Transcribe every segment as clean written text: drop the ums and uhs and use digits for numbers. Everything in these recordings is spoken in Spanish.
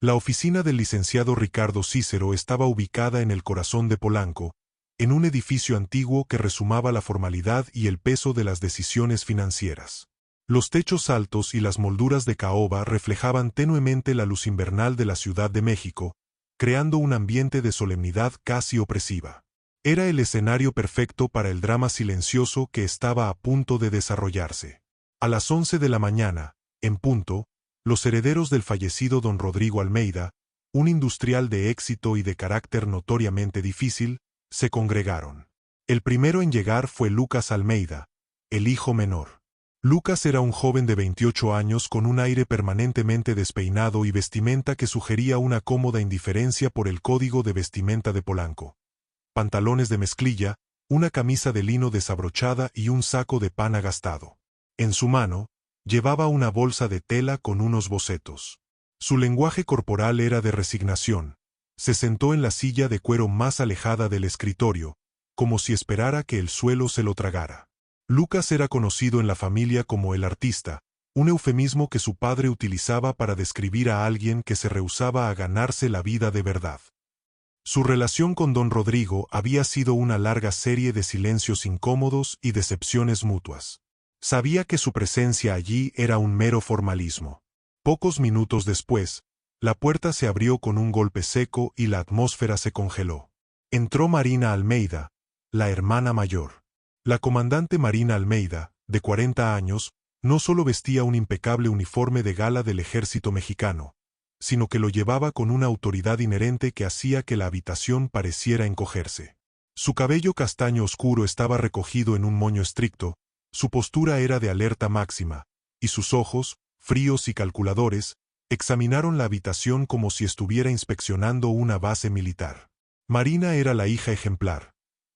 La oficina del licenciado Ricardo Cícero estaba ubicada en el corazón de Polanco, en un edificio antiguo que resumaba la formalidad y el peso de las decisiones financieras. Los techos altos y las molduras de caoba reflejaban tenuemente la luz invernal de la Ciudad de México, creando un ambiente de solemnidad casi opresiva. Era el escenario perfecto para el drama silencioso que estaba a punto de desarrollarse. A las 11 de la mañana, en punto, los herederos del fallecido don Rodrigo Almeida, un industrial de éxito y de carácter notoriamente difícil, se congregaron. El primero en llegar fue Lucas Almeida, el hijo menor. Lucas era un joven de 28 años con un aire permanentemente despeinado y vestimenta que sugería una cómoda indiferencia por el código de vestimenta de Polanco. Pantalones de mezclilla, una camisa de lino desabrochada y un saco de pana gastado. En su mano, llevaba una bolsa de tela con unos bocetos. Su lenguaje corporal era de resignación. Se sentó en la silla de cuero más alejada del escritorio, como si esperara que el suelo se lo tragara. Lucas era conocido en la familia como el artista, un eufemismo que su padre utilizaba para describir a alguien que se rehusaba a ganarse la vida de verdad. Su relación con don Rodrigo había sido una larga serie de silencios incómodos y decepciones mutuas. Sabía que su presencia allí era un mero formalismo. Pocos minutos después, la puerta se abrió con un golpe seco y la atmósfera se congeló. Entró Marina Almeida, la hermana mayor. La comandante Marina Almeida, de 40 años, no solo vestía un impecable uniforme de gala del ejército mexicano, sino que lo llevaba con una autoridad inherente que hacía que la habitación pareciera encogerse. Su cabello castaño oscuro estaba recogido en un moño estricto, su postura era de alerta máxima, y sus ojos, fríos y calculadores, examinaron la habitación como si estuviera inspeccionando una base militar. Marina era la hija ejemplar,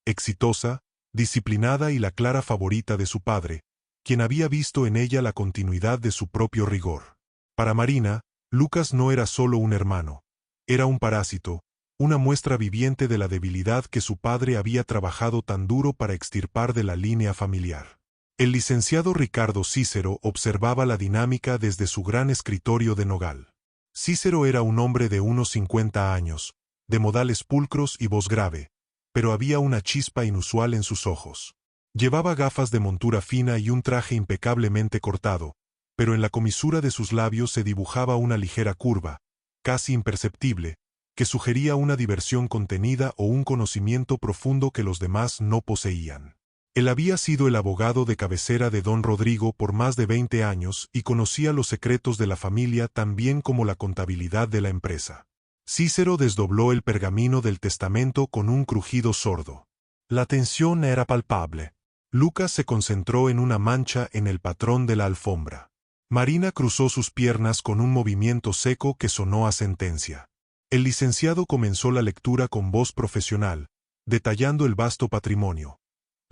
exitosa, disciplinada y la clara favorita de su padre, quien había visto en ella la continuidad de su propio rigor. Para Marina, Lucas no era solo un hermano, era un parásito, una muestra viviente de la debilidad que su padre había trabajado tan duro para extirpar de la línea familiar. El licenciado Ricardo Cícero observaba la dinámica desde su gran escritorio de nogal. Cícero era un hombre de unos 50 años, de modales pulcros y voz grave, pero había una chispa inusual en sus ojos. Llevaba gafas de montura fina y un traje impecablemente cortado, pero en la comisura de sus labios se dibujaba una ligera curva, casi imperceptible, que sugería una diversión contenida o un conocimiento profundo que los demás no poseían. Él había sido el abogado de cabecera de don Rodrigo por más de 20 años y conocía los secretos de la familia tan bien como la contabilidad de la empresa. Cícero desdobló el pergamino del testamento con un crujido sordo. La tensión era palpable. Lucas se concentró en una mancha en el patrón de la alfombra. Marina cruzó sus piernas con un movimiento seco que sonó a sentencia. El licenciado comenzó la lectura con voz profesional, detallando el vasto patrimonio,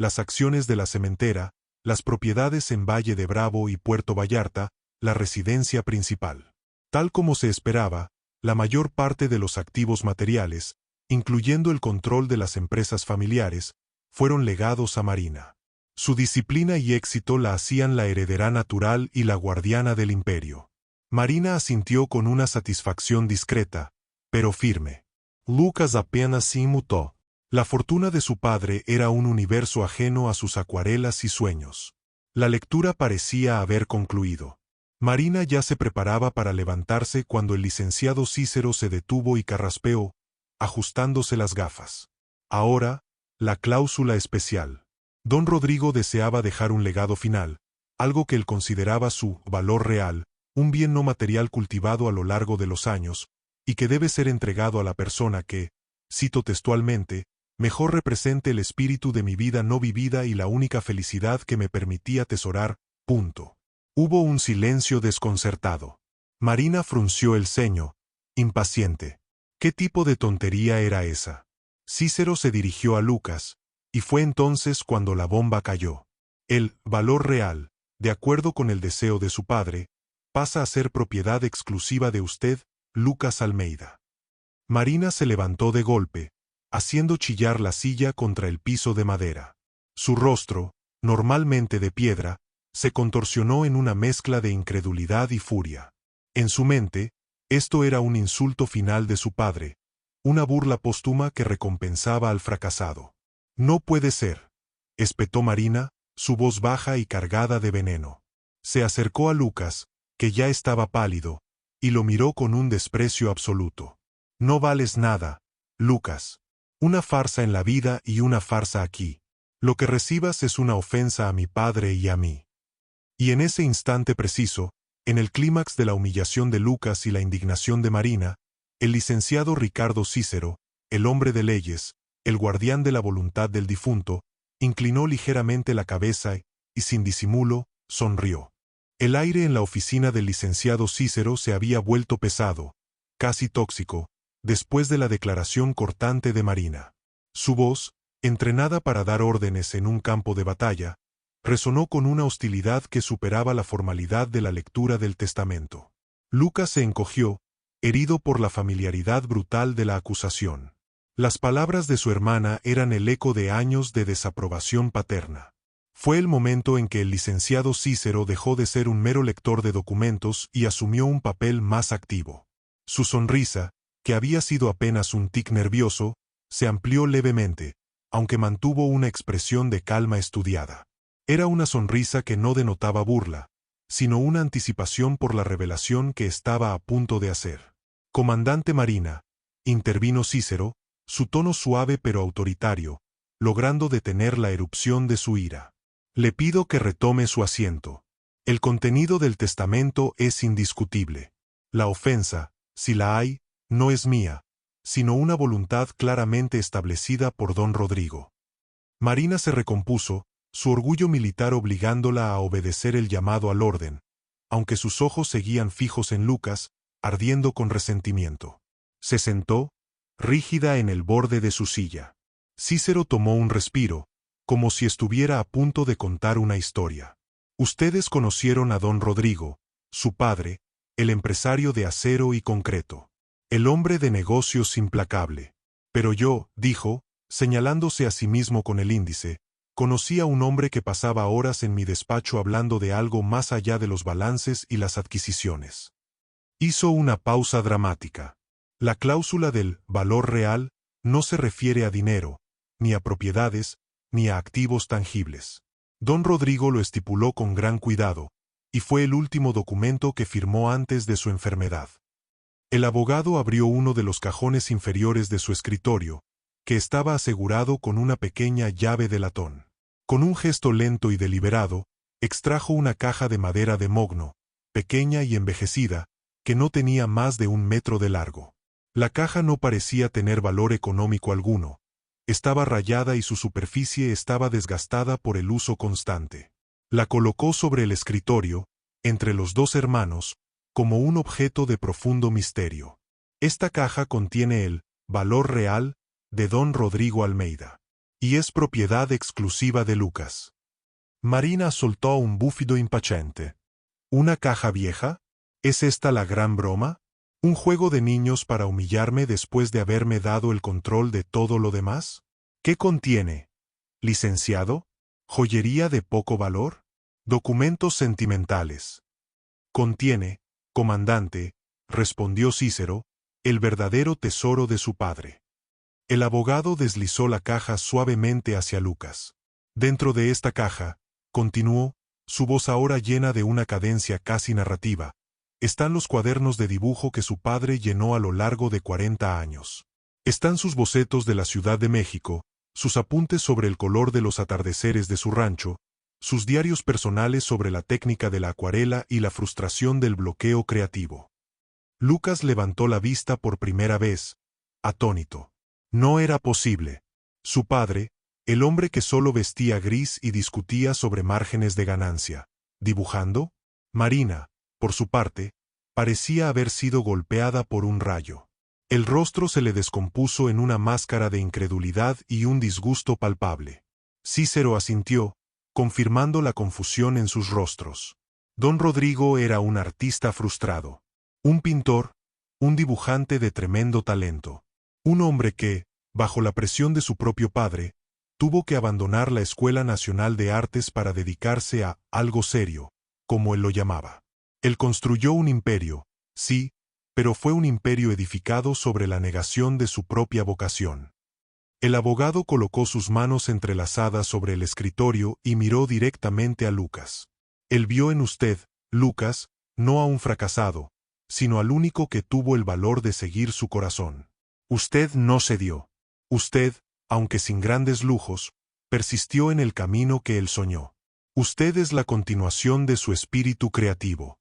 las acciones de la cementera, las propiedades en Valle de Bravo y Puerto Vallarta, la residencia principal. Tal como se esperaba, la mayor parte de los activos materiales, incluyendo el control de las empresas familiares, fueron legados a Marina. Su disciplina y éxito la hacían la heredera natural y la guardiana del imperio. Marina asintió con una satisfacción discreta, pero firme. Lucas apenas se inmutó. La fortuna de su padre era un universo ajeno a sus acuarelas y sueños. La lectura parecía haber concluido. Marina ya se preparaba para levantarse cuando el licenciado Cícero se detuvo y carraspeó, ajustándose las gafas. Ahora, la cláusula especial. Don Rodrigo deseaba dejar un legado final, algo que él consideraba su valor real, un bien no material cultivado a lo largo de los años, y que debe ser entregado a la persona que, cito textualmente, mejor represente el espíritu de mi vida no vivida y la única felicidad que me permitía atesorar. Punto. Hubo un silencio desconcertado. Marina frunció el ceño, impaciente. ¿Qué tipo de tontería era esa? Cícero se dirigió a Lucas, y fue entonces cuando la bomba cayó. El valor real, de acuerdo con el deseo de su padre, pasa a ser propiedad exclusiva de usted, Lucas Almeida. Marina se levantó de golpe, haciendo chillar la silla contra el piso de madera. Su rostro, normalmente de piedra, se contorsionó en una mezcla de incredulidad y furia. En su mente, Esto era un insulto final de su padre, una burla póstuma que recompensaba al fracasado. «No puede ser», espetó Marina, su voz baja y cargada de veneno. Se acercó a Lucas, que ya estaba pálido, y lo miró con un desprecio absoluto. «No vales nada, Lucas. Una farsa en la vida y una farsa aquí. Lo que recibas es una ofensa a mi padre y a mí». Y en ese instante preciso, en el clímax de la humillación de Lucas y la indignación de Marina, el licenciado Ricardo Cícero, el hombre de leyes, el guardián de la voluntad del difunto, inclinó ligeramente la cabeza y, sin disimulo, sonrió. El aire en la oficina del licenciado Cícero se había vuelto pesado, casi tóxico, después de la declaración cortante de Marina. Su voz, entrenada para dar órdenes en un campo de batalla, resonó con una hostilidad que superaba la formalidad de la lectura del testamento. Lucas se encogió, herido por la familiaridad brutal de la acusación. Las palabras de su hermana eran el eco de años de desaprobación paterna. Fue el momento en que el licenciado Cícero dejó de ser un mero lector de documentos y asumió un papel más activo. Su sonrisa, que había sido apenas un tic nervioso, se amplió levemente, aunque mantuvo una expresión de calma estudiada. Era una sonrisa que no denotaba burla, sino una anticipación por la revelación que estaba a punto de hacer. «Comandante Marina», intervino Cícero, su tono suave pero autoritario, logrando detener la erupción de su ira. «Le pido que retome su asiento. El contenido del testamento es indiscutible. La ofensa, si la hay, no es mía, sino una voluntad claramente establecida por don Rodrigo». Marina se recompuso, su orgullo militar obligándola a obedecer el llamado al orden, aunque sus ojos seguían fijos en Lucas, ardiendo con resentimiento. Se sentó, rígida en el borde de su silla. Cícero tomó un respiro, como si estuviera a punto de contar una historia. «Ustedes conocieron a don Rodrigo, su padre, el empresario de acero y concreto, el hombre de negocios implacable. Pero yo», dijo, señalándose a sí mismo con el índice, «conocí a un hombre que pasaba horas en mi despacho hablando de algo más allá de los balances y las adquisiciones». Hizo una pausa dramática. La cláusula del valor real no se refiere a dinero, ni a propiedades, ni a activos tangibles. Don Rodrigo lo estipuló con gran cuidado, y fue el último documento que firmó antes de su enfermedad. El abogado abrió uno de los cajones inferiores de su escritorio, que estaba asegurado con una pequeña llave de latón. Con un gesto lento y deliberado, extrajo una caja de madera de mogno, pequeña y envejecida, que no tenía más de 1 metro de largo. La caja no parecía tener valor económico alguno. Estaba rayada y su superficie estaba desgastada por el uso constante. La colocó sobre el escritorio, entre los dos hermanos, como un objeto de profundo misterio. Esta caja contiene el valor real de don Rodrigo Almeida, y es propiedad exclusiva de Lucas. Marina soltó un búfido impaciente. ¿Una caja vieja? ¿Es esta la gran broma? ¿Un juego de niños para humillarme después de haberme dado el control de todo lo demás? ¿Qué contiene? ¿Licenciado? ¿Joyería de poco valor? ¿Documentos sentimentales? Contiene, comandante, respondió Cícero, el verdadero tesoro de su padre. El abogado deslizó la caja suavemente hacia Lucas. Dentro de esta caja, continuó, su voz ahora llena de una cadencia casi narrativa, están los cuadernos de dibujo que su padre llenó a lo largo de 40 años. Están sus bocetos de la Ciudad de México, sus apuntes sobre el color de los atardeceres de su rancho, sus diarios personales sobre la técnica de la acuarela y la frustración del bloqueo creativo. Lucas levantó la vista por primera vez, atónito. No era posible. Su padre, el hombre que solo vestía gris y discutía sobre márgenes de ganancia, ¿dibujando? Marina, por su parte, parecía haber sido golpeada por un rayo. El rostro se le descompuso en una máscara de incredulidad y un disgusto palpable. Cícero asintió, confirmando la confusión en sus rostros. Don Rodrigo era un artista frustrado. Un pintor, un dibujante de tremendo talento. Un hombre que, bajo la presión de su propio padre, tuvo que abandonar la Escuela Nacional de Artes para dedicarse a algo serio, como él lo llamaba. Él construyó un imperio, sí, pero fue un imperio edificado sobre la negación de su propia vocación. El abogado colocó sus manos entrelazadas sobre el escritorio y miró directamente a Lucas. Él vio en usted, Lucas, no a un fracasado, sino al único que tuvo el valor de seguir su corazón. Usted no cedió. Usted, aunque sin grandes lujos, persistió en el camino que él soñó. Usted es la continuación de su espíritu creativo.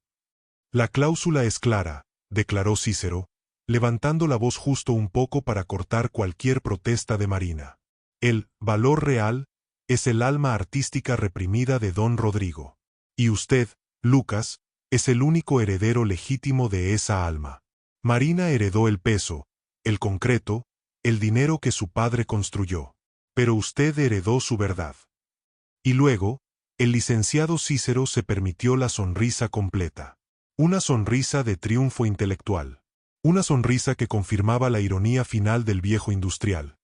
La cláusula es clara, declaró Cícero, levantando la voz justo un poco para cortar cualquier protesta de Marina. El valor real es el alma artística reprimida de don Rodrigo. Y usted, Lucas, es el único heredero legítimo de esa alma. Marina heredó el peso, el concreto, el dinero que su padre construyó. Pero usted heredó su verdad. Y luego, el licenciado Cícero se permitió la sonrisa completa. Una sonrisa de triunfo intelectual. Una sonrisa que confirmaba la ironía final del viejo industrial.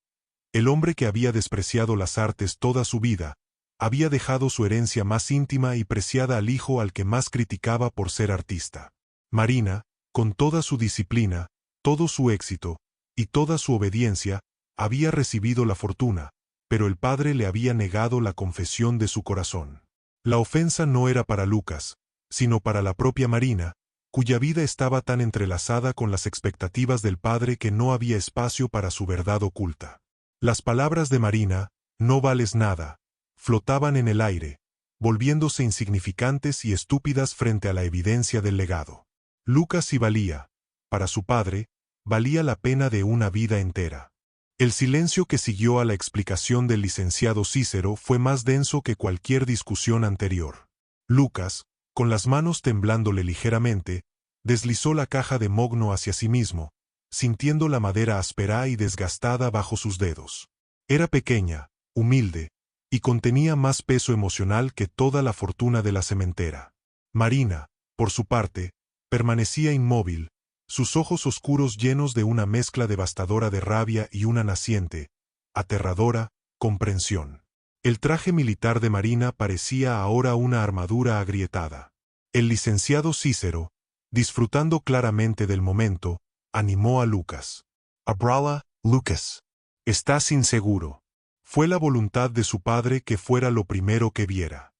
El hombre que había despreciado las artes toda su vida, había dejado su herencia más íntima y preciada al hijo al que más criticaba por ser artista. Marina, con toda su disciplina, todo su éxito, y toda su obediencia, había recibido la fortuna, pero el padre le había negado la confesión de su corazón. La ofensa no era para Lucas, sino para la propia Marina, cuya vida estaba tan entrelazada con las expectativas del padre que no había espacio para su verdad oculta. Las palabras de Marina, no vales nada, flotaban en el aire, volviéndose insignificantes y estúpidas frente a la evidencia del legado. Lucas sí valía, para su padre, valía la pena de una vida entera. El silencio que siguió a la explicación del licenciado Cícero fue más denso que cualquier discusión anterior. Lucas, con las manos temblándole ligeramente, deslizó la caja de mogno hacia sí mismo, sintiendo la madera áspera y desgastada bajo sus dedos. Era pequeña, humilde, y contenía más peso emocional que toda la fortuna de la cementera. Marina, por su parte, permanecía inmóvil, sus ojos oscuros llenos de una mezcla devastadora de rabia y una naciente, aterradora, comprensión. El traje militar de Marina parecía ahora una armadura agrietada. El licenciado Cícero, disfrutando claramente del momento, animó a Lucas. «Abrala, Lucas. Estás inseguro». Fue la voluntad de su padre que fuera lo primero que viera.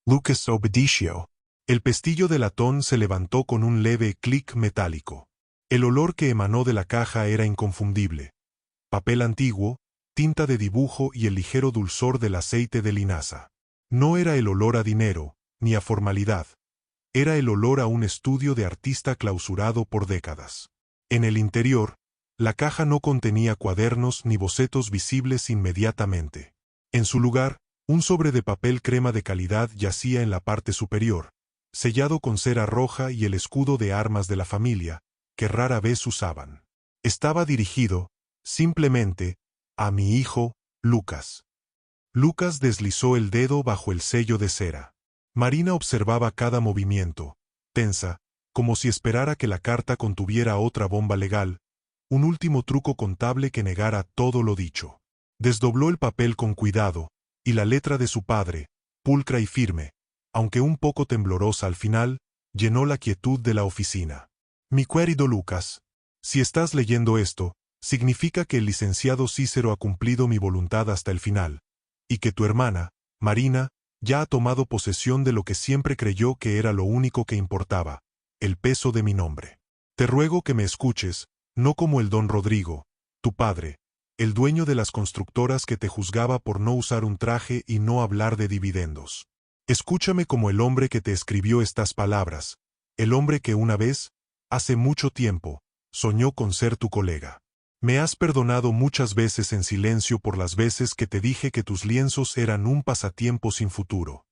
Lucas obedeció. El pestillo de latón se levantó con un leve clic metálico. El olor que emanó de la caja era inconfundible. Papel antiguo, tinta de dibujo y el ligero dulzor del aceite de linaza. No era el olor a dinero, ni a formalidad. Era el olor a un estudio de artista clausurado por décadas. En el interior, la caja no contenía cuadernos ni bocetos visibles inmediatamente. En su lugar, un sobre de papel crema de calidad yacía en la parte superior, sellado con cera roja y el escudo de armas de la familia, que rara vez usaban. Estaba dirigido, simplemente, a mi hijo, Lucas. Lucas deslizó el dedo bajo el sello de cera. Marina observaba cada movimiento, tensa, como si esperara que la carta contuviera otra bomba legal, un último truco contable que negara todo lo dicho. Desdobló el papel con cuidado, y la letra de su padre, pulcra y firme, aunque un poco temblorosa al final, llenó la quietud de la oficina. Mi querido Lucas, si estás leyendo esto, significa que el licenciado Cícero ha cumplido mi voluntad hasta el final, y que tu hermana, Marina, ya ha tomado posesión de lo que siempre creyó que era lo único que importaba, el peso de mi nombre. Te ruego que me escuches, no como el don Rodrigo, tu padre, el dueño de las constructoras que te juzgaba por no usar un traje y no hablar de dividendos. Escúchame como el hombre que te escribió estas palabras, el hombre que una vez, hace mucho tiempo, soñó con ser tu colega. Me has perdonado muchas veces en silencio por las veces que te dije que tus lienzos eran un pasatiempo sin futuro.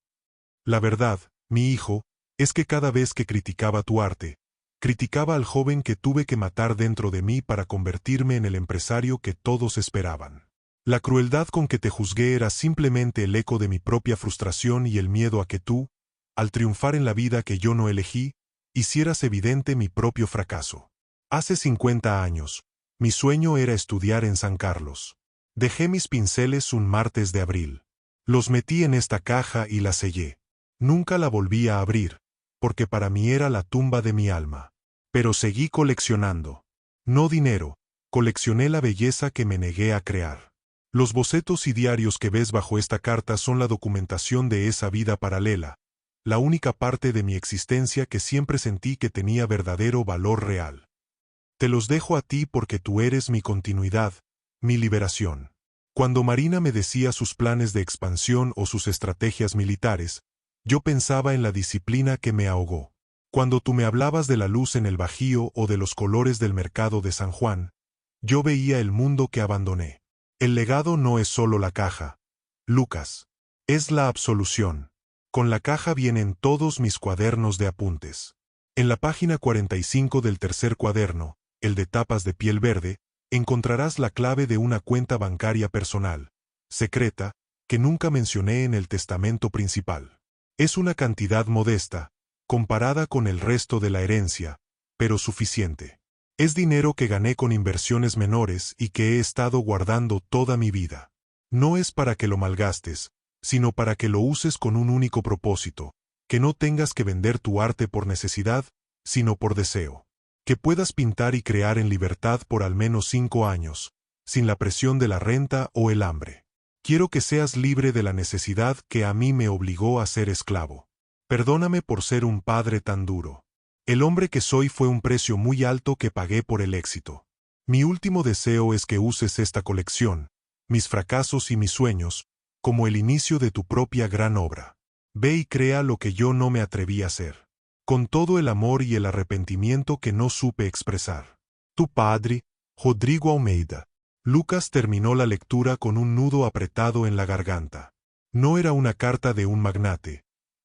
La verdad, mi hijo, es que cada vez que criticaba tu arte, criticaba al joven que tuve que matar dentro de mí para convertirme en el empresario que todos esperaban. La crueldad con que te juzgué era simplemente el eco de mi propia frustración y el miedo a que tú, al triunfar en la vida que yo no elegí, hicieras evidente mi propio fracaso. Hace 50 años, mi sueño era estudiar en San Carlos. Dejé mis pinceles un martes de abril. Los metí en esta caja y la sellé. Nunca la volví a abrir, porque para mí era la tumba de mi alma. Pero seguí coleccionando. No dinero, coleccioné la belleza que me negué a crear. Los bocetos y diarios que ves bajo esta carta son la documentación de esa vida paralela, la única parte de mi existencia que siempre sentí que tenía verdadero valor real. Te los dejo a ti porque tú eres mi continuidad, mi liberación. Cuando Marina me decía sus planes de expansión o sus estrategias militares, yo pensaba en la disciplina que me ahogó. Cuando tú me hablabas de la luz en el Bajío o de los colores del mercado de San Juan, yo veía el mundo que abandoné. El legado no es solo la caja, Lucas. Es la absolución. Con la caja vienen todos mis cuadernos de apuntes. En la página 45 del tercer cuaderno, el de tapas de piel verde, encontrarás la clave de una cuenta bancaria personal, secreta, que nunca mencioné en el testamento principal. Es una cantidad modesta, comparada con el resto de la herencia, pero suficiente. Es dinero que gané con inversiones menores y que he estado guardando toda mi vida. No es para que lo malgastes, sino para que lo uses con un único propósito, que no tengas que vender tu arte por necesidad, sino por deseo. Que puedas pintar y crear en libertad por al menos 5 años, sin la presión de la renta o el hambre. Quiero que seas libre de la necesidad que a mí me obligó a ser esclavo. Perdóname por ser un padre tan duro. El hombre que soy fue un precio muy alto que pagué por el éxito. Mi último deseo es que uses esta colección, mis fracasos y mis sueños, como el inicio de tu propia gran obra. Ve y crea lo que yo no me atreví a hacer. Con todo el amor y el arrepentimiento que no supe expresar. Tu padre, Rodrigo Almeida. Lucas terminó la lectura con un nudo apretado en la garganta. No era una carta de un magnate.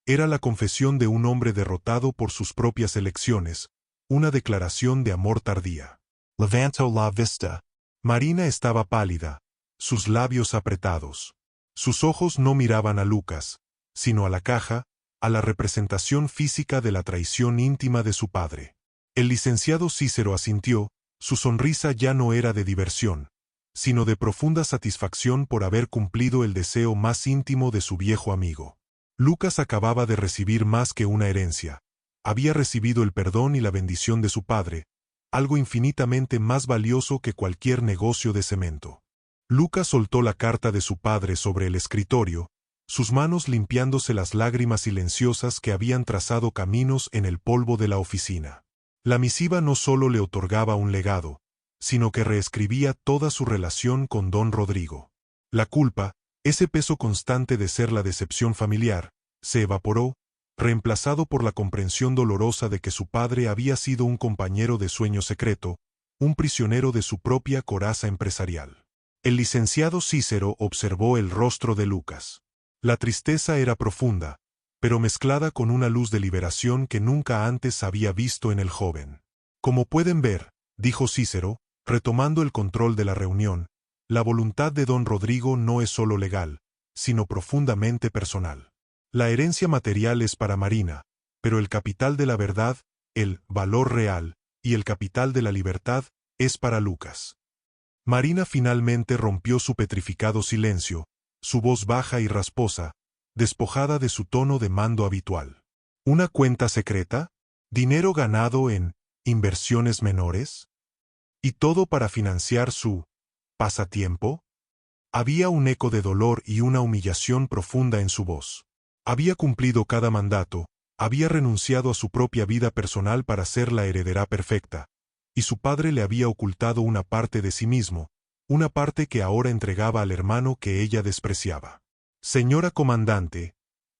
Era la confesión de un hombre derrotado por sus propias elecciones, una declaración de amor tardía. Levantó la vista. Marina estaba pálida, sus labios apretados. Sus ojos no miraban a Lucas, sino a la caja, a la representación física de la traición íntima de su padre. El licenciado Cícero asintió, su sonrisa ya no era de diversión, sino de profunda satisfacción por haber cumplido el deseo más íntimo de su viejo amigo. Lucas acababa de recibir más que una herencia. Había recibido el perdón y la bendición de su padre, algo infinitamente más valioso que cualquier negocio de cemento. Lucas soltó la carta de su padre sobre el escritorio, sus manos limpiándose las lágrimas silenciosas que habían trazado caminos en el polvo de la oficina. La misiva no solo le otorgaba un legado, sino que reescribía toda su relación con don Rodrigo. La culpa, ese peso constante de ser la decepción familiar, se evaporó, reemplazado por la comprensión dolorosa de que su padre había sido un compañero de sueño secreto, un prisionero de su propia coraza empresarial. El licenciado Cícero observó el rostro de Lucas. La tristeza era profunda, pero mezclada con una luz de liberación que nunca antes había visto en el joven. Como pueden ver, dijo Cícero, retomando el control de la reunión, la voluntad de don Rodrigo no es solo legal, sino profundamente personal. La herencia material es para Marina, pero el capital de la verdad, el valor real, y el capital de la libertad, es para Lucas. Marina finalmente rompió su petrificado silencio, su voz baja y rasposa, despojada de su tono de mando habitual. ¿Una cuenta secreta? ¿Dinero ganado en inversiones menores? ¿Y todo para financiar su pasatiempo? Había un eco de dolor y una humillación profunda en su voz. Había cumplido cada mandato, había renunciado a su propia vida personal para ser la heredera perfecta, y su padre le había ocultado una parte de sí mismo, una parte que ahora entregaba al hermano que ella despreciaba. Señora comandante,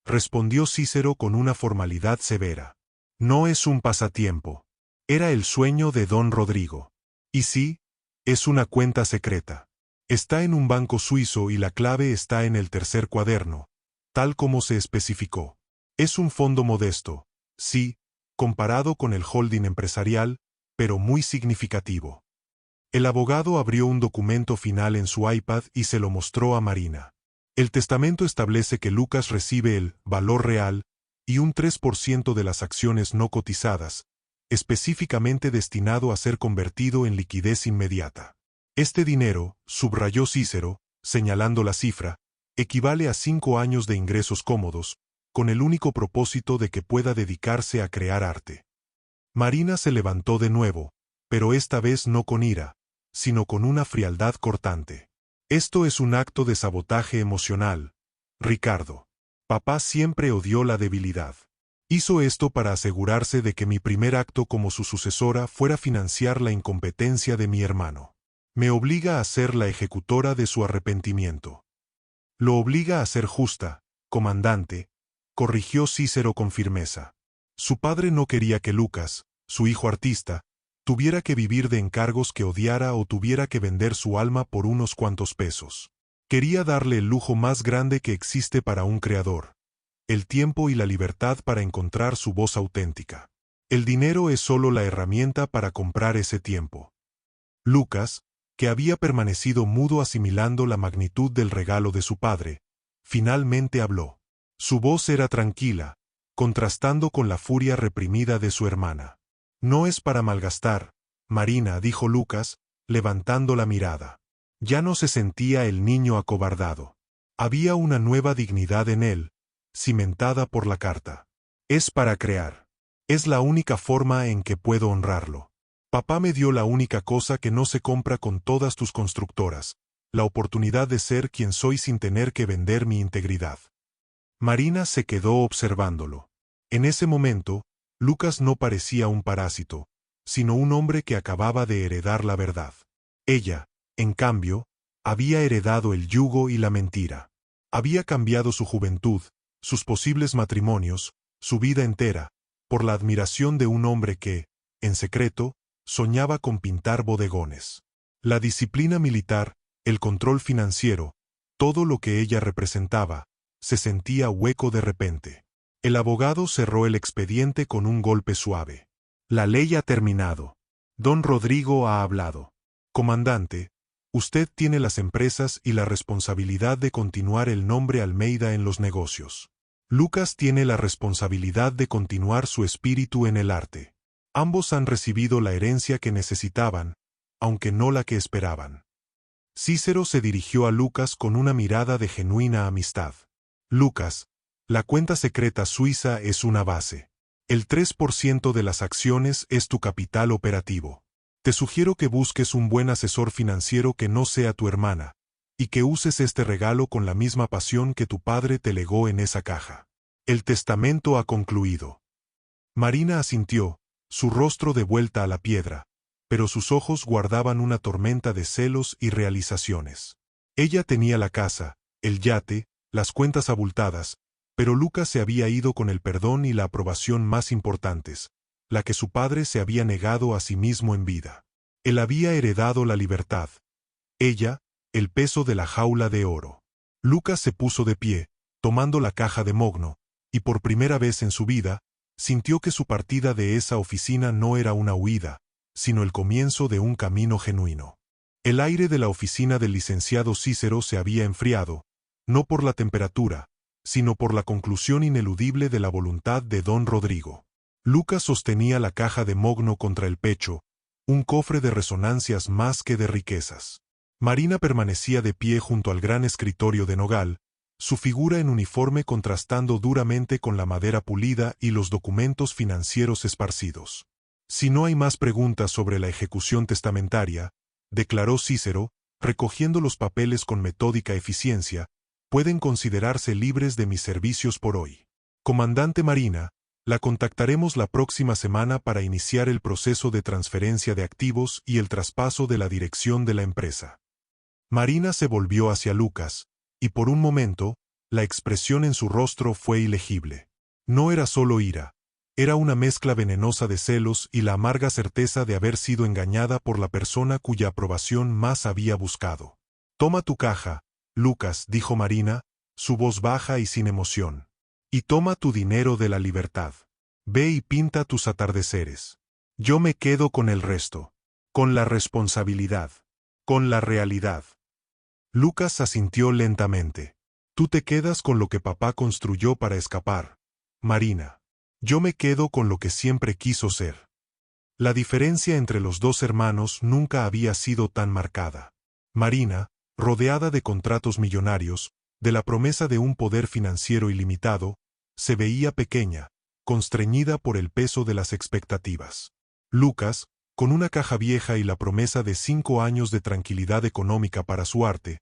respondió Cícero con una formalidad severa. No es un pasatiempo. Era el sueño de don Rodrigo. Y sí, es una cuenta secreta. Está en un banco suizo y la clave está en el tercer cuaderno, tal como se especificó. Es un fondo modesto, sí, comparado con el holding empresarial, pero muy significativo. El abogado abrió un documento final en su iPad y se lo mostró a Marina. El testamento establece que Lucas recibe el valor real y un 3% de las acciones no cotizadas, específicamente destinado a ser convertido en liquidez inmediata. Este dinero, subrayó Cícero, señalando la cifra, equivale a 5 años de ingresos cómodos, con el único propósito de que pueda dedicarse a crear arte. Marina se levantó de nuevo, pero esta vez no con ira, sino con una frialdad cortante. Esto es un acto de sabotaje emocional, Ricardo. Papá siempre odió la debilidad. Hizo esto para asegurarse de que mi primer acto como su sucesora fuera financiar la incompetencia de mi hermano. Me obliga a ser la ejecutora de su arrepentimiento. Lo obliga a ser justa, comandante, corrigió Cícero con firmeza. Su padre no quería que Lucas, su hijo artista, tuviera que vivir de encargos que odiara o tuviera que vender su alma por unos cuantos pesos. Quería darle el lujo más grande que existe para un creador: el tiempo y la libertad para encontrar su voz auténtica. El dinero es solo la herramienta para comprar ese tiempo. Lucas, que había permanecido mudo asimilando la magnitud del regalo de su padre, finalmente habló. Su voz era tranquila, contrastando con la furia reprimida de su hermana. No es para malgastar, Marina, dijo Lucas, levantando la mirada. Ya no se sentía el niño acobardado. Había una nueva dignidad en él, cimentada por la carta. Es para crear. Es la única forma en que puedo honrarlo. Papá me dio la única cosa que no se compra con todas tus constructoras: la oportunidad de ser quien soy sin tener que vender mi integridad. Marina se quedó observándolo. En ese momento, Lucas no parecía un parásito, sino un hombre que acababa de heredar la verdad. Ella, en cambio, había heredado el yugo y la mentira. Había cambiado su juventud, sus posibles matrimonios, su vida entera, por la admiración de un hombre que, en secreto, soñaba con pintar bodegones. La disciplina militar, el control financiero, todo lo que ella representaba, se sentía hueco de repente. El abogado cerró el expediente con un golpe suave. La ley ha terminado. Don Rodrigo ha hablado. Comandante, usted tiene las empresas y la responsabilidad de continuar el nombre Almeida en los negocios. Lucas tiene la responsabilidad de continuar su espíritu en el arte. Ambos han recibido la herencia que necesitaban, aunque no la que esperaban. Cícero se dirigió a Lucas con una mirada de genuina amistad. Lucas, la cuenta secreta suiza es una base. El 3% de las acciones es tu capital operativo. Te sugiero que busques un buen asesor financiero que no sea tu hermana, y que uses este regalo con la misma pasión que tu padre te legó en esa caja. El testamento ha concluido. Marina asintió, su rostro de vuelta a la piedra, pero sus ojos guardaban una tormenta de celos y realizaciones. Ella tenía la casa, el yate, las cuentas abultadas, pero Lucas se había ido con el perdón y la aprobación más importantes, la que su padre se había negado a sí mismo en vida. Él había heredado la libertad. Ella, el peso de la jaula de oro. Lucas se puso de pie, tomando la caja de mogno, y por primera vez en su vida, sintió que su partida de esa oficina no era una huida, sino el comienzo de un camino genuino. El aire de la oficina del licenciado Cícero se había enfriado, no por la temperatura, sino por la conclusión ineludible de la voluntad de don Rodrigo. Lucas sostenía la caja de mogno contra el pecho, un cofre de resonancias más que de riquezas. Marina permanecía de pie junto al gran escritorio de nogal, su figura en uniforme contrastando duramente con la madera pulida y los documentos financieros esparcidos. Si no hay más preguntas sobre la ejecución testamentaria, declaró Cícero, recogiendo los papeles con metódica eficiencia, pueden considerarse libres de mis servicios por hoy. Comandante Marina, la contactaremos la próxima semana para iniciar el proceso de transferencia de activos y el traspaso de la dirección de la empresa. Marina se volvió hacia Lucas, y por un momento, la expresión en su rostro fue ilegible. No era solo ira, era una mezcla venenosa de celos y la amarga certeza de haber sido engañada por la persona cuya aprobación más había buscado. Toma tu caja, Lucas, dijo Marina, su voz baja y sin emoción. Y toma tu dinero de la libertad. Ve y pinta tus atardeceres. Yo me quedo con el resto. Con la responsabilidad. Con la realidad. Lucas asintió lentamente. Tú te quedas con lo que papá construyó para escapar, Marina. Yo me quedo con lo que siempre quiso ser. La diferencia entre los dos hermanos nunca había sido tan marcada. Marina, rodeada de contratos millonarios, de la promesa de un poder financiero ilimitado, se veía pequeña, constreñida por el peso de las expectativas. Lucas, con una caja vieja y la promesa de 5 años de tranquilidad económica para su arte,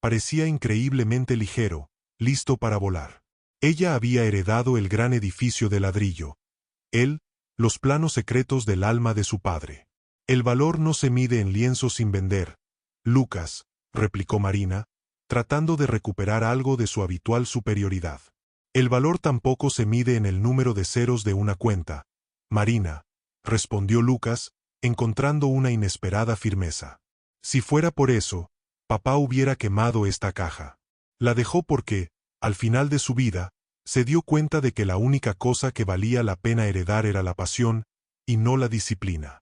parecía increíblemente ligero, listo para volar. Ella había heredado el gran edificio de ladrillo. Él, los planos secretos del alma de su padre. El valor no se mide en lienzos sin vender, Lucas, replicó Marina, tratando de recuperar algo de su habitual superioridad. El valor tampoco se mide en el número de ceros de una cuenta, Marina, respondió Lucas, encontrando una inesperada firmeza. Si fuera por eso, papá hubiera quemado esta caja. La dejó porque, al final de su vida, se dio cuenta de que la única cosa que valía la pena heredar era la pasión, y no la disciplina.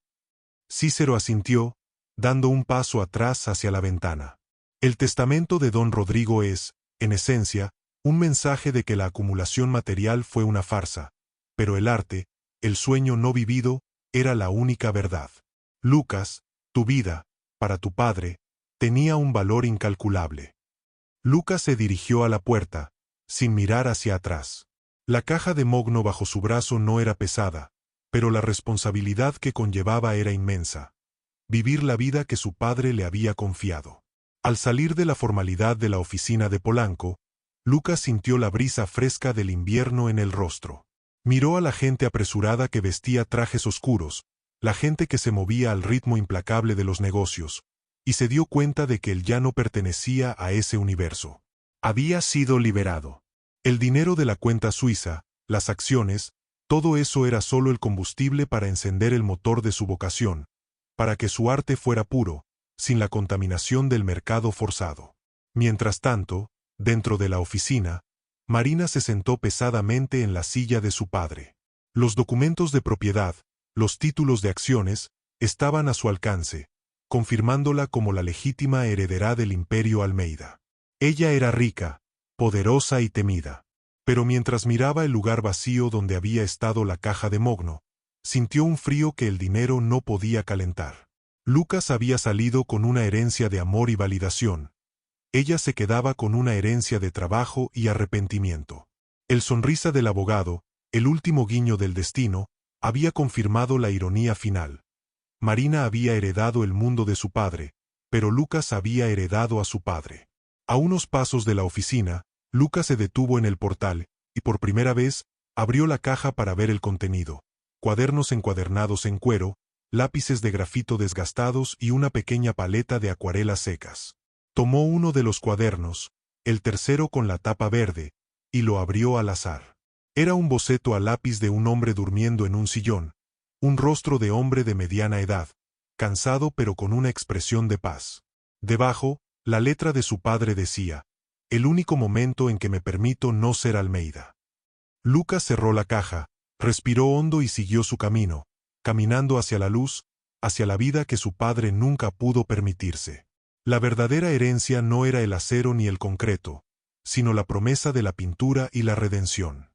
Cícero asintió, dando un paso atrás hacia la ventana. El testamento de don Rodrigo es, en esencia, un mensaje de que la acumulación material fue una farsa, pero el arte, el sueño no vivido, era la única verdad. Lucas, tu vida, para tu padre, tenía un valor incalculable. Lucas se dirigió a la puerta, sin mirar hacia atrás. La caja de mogno bajo su brazo no era pesada, pero la responsabilidad que conllevaba era inmensa. Vivir la vida que su padre le había confiado. Al salir de la formalidad de la oficina de Polanco, Lucas sintió la brisa fresca del invierno en el rostro. Miró a la gente apresurada que vestía trajes oscuros, la gente que se movía al ritmo implacable de los negocios, y se dio cuenta de que él ya no pertenecía a ese universo. Había sido liberado. El dinero de la cuenta suiza, las acciones, todo eso era solo el combustible para encender el motor de su vocación, para que su arte fuera puro, sin la contaminación del mercado forzado. Mientras tanto, dentro de la oficina, Marina se sentó pesadamente en la silla de su padre. Los documentos de propiedad, los títulos de acciones, estaban a su alcance, confirmándola como la legítima heredera del Imperio Almeida. Ella era rica, poderosa y temida. Pero mientras miraba el lugar vacío donde había estado la caja de mogno, sintió un frío que el dinero no podía calentar. Lucas había salido con una herencia de amor y validación. Ella se quedaba con una herencia de trabajo y arrepentimiento. El sonrisa del abogado, el último guiño del destino, había confirmado la ironía final. Marina había heredado el mundo de su padre, pero Lucas había heredado a su padre. A unos pasos de la oficina, Lucas se detuvo en el portal, y por primera vez, abrió la caja para ver el contenido. Cuadernos encuadernados en cuero, lápices de grafito desgastados y una pequeña paleta de acuarelas secas. Tomó uno de los cuadernos, el tercero con la tapa verde, y lo abrió al azar. Era un boceto a lápiz de un hombre durmiendo en un sillón, un rostro de hombre de mediana edad, cansado pero con una expresión de paz. Debajo, la letra de su padre decía: el único momento en que me permito no ser Almeida. Lucas cerró la caja, respiró hondo y siguió su camino, caminando hacia la luz, hacia la vida que su padre nunca pudo permitirse. La verdadera herencia no era el acero ni el concreto, sino la promesa de la pintura y la redención.